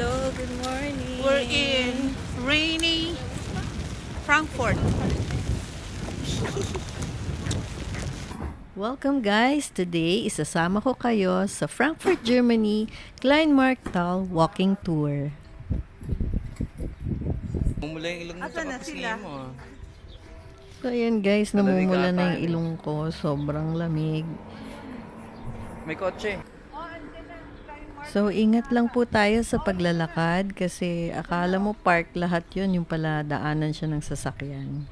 Hello, good morning. We're in rainy Frankfurt. Welcome guys! Today, isasama ko kayo sa Frankfurt, Germany, KLEINMARKTHALLE walking tour. Mumula yung ilong mo Asa na sa sila? mo. So ayan guys, namumula na yung Naliligapan. ilong ko. Sobrang lamig. May kotse. So ingat lang po tayo sa paglalakad kasi akala mo park lahat yun. Yung pala daanan siya ng sasakyan.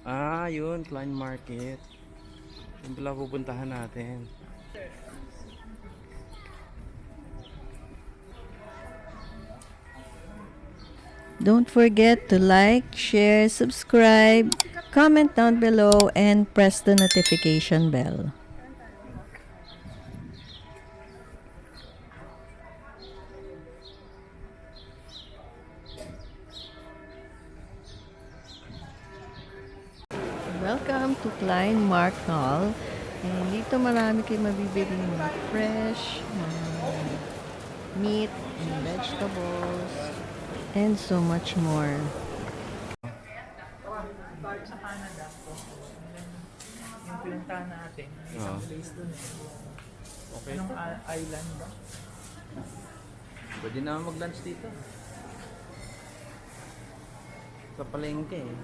Ah, yun. Klein Market. Yung pala pupuntahan natin. Don't forget to like, share, subscribe, comment down below, and press the notification bell. Welcome to KLEINMARKTHALLE. And dito marami kayo mabibili mga fresh, meat, and vegetables, and so much more. Sa Canada po. Yung pinuntahan natin, isang place dun eh. Okay. Anong island ba? Pwede na mag-lunch dito. Sa palengke eh.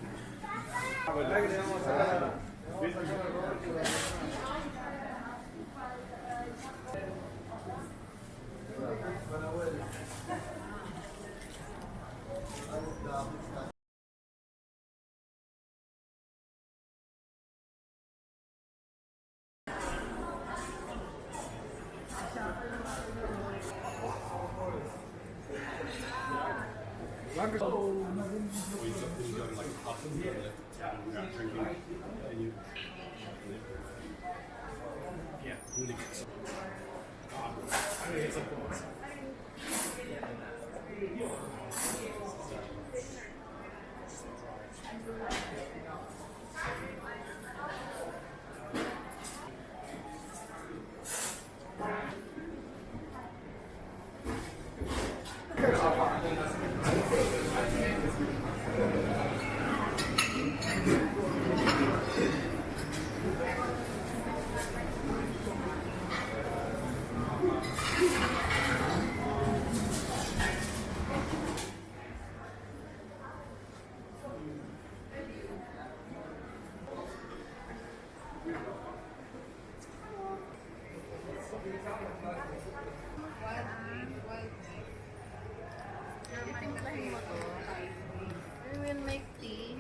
We will make tea,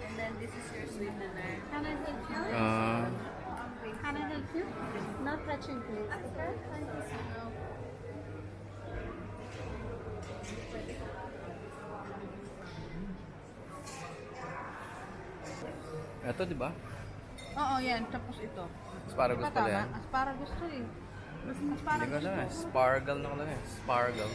and then this is your sweetener. Can I help you? Can I help you? Not touching, please. Okay, thank you so much. Ito, di ba? Oo, yan. Tapos ito. Asparagus pala yan. Asparagus to eh. Mas Hindi asparagus ko alam eh. to. Spargal na ko lang eh. Spargal.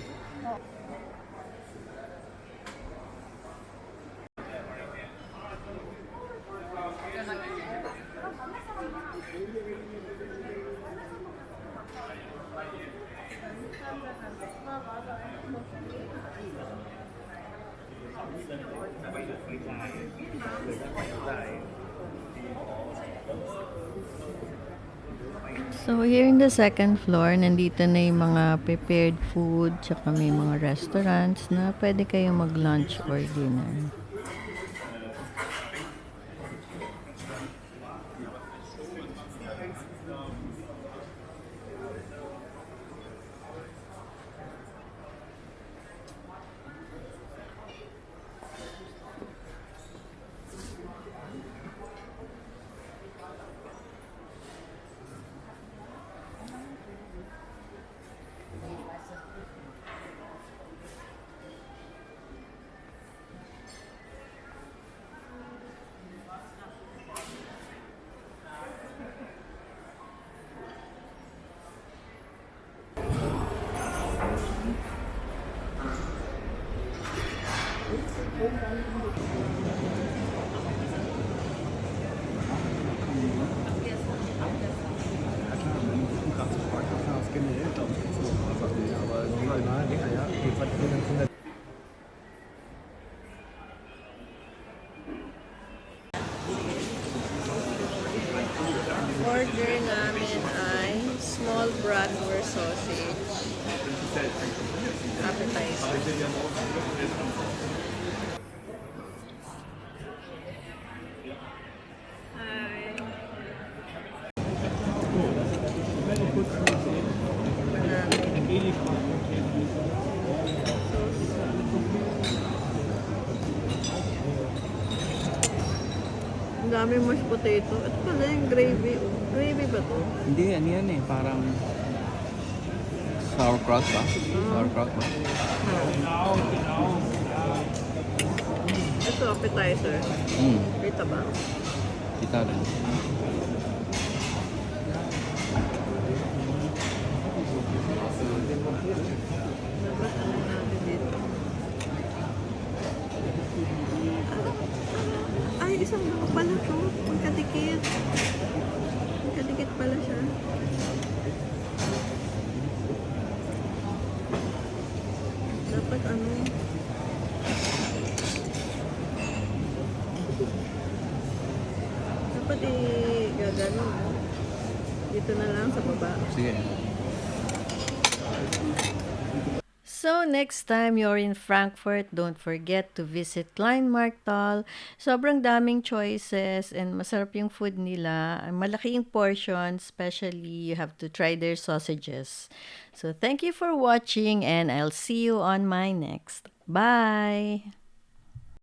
So here in the second floor, nandito na yung mga prepared food, tsaka may mga restaurants na pwede kayong mag-lunch or dinner. generell, glaube ich, so. Aber die war immer länger, ja. Order namin ay small bratwurst sausage. Appetizer. Ang daming mashed potato. At pala yung gravy. Gravy ba to? Hindi, ano yan eh. Parang sauerkraut ba? Sauerkraut ba? Ito, appetizer. Kita ba? Kita rin. Dapat ano natin dito? Ay, isang ano pala to. Magkadikit. Magkadikit pala siya. Dapat ano? Dapat i-gagano. Dito na lang sa baba. Sige. So, next time you're in Frankfurt, don't forget to visit Kleinmarkthal. Sobrang daming choices and masarap yung food nila. Malaki yung portion, especially you have to try their sausages. So, thank you for watching and I'll see you on my next. Bye!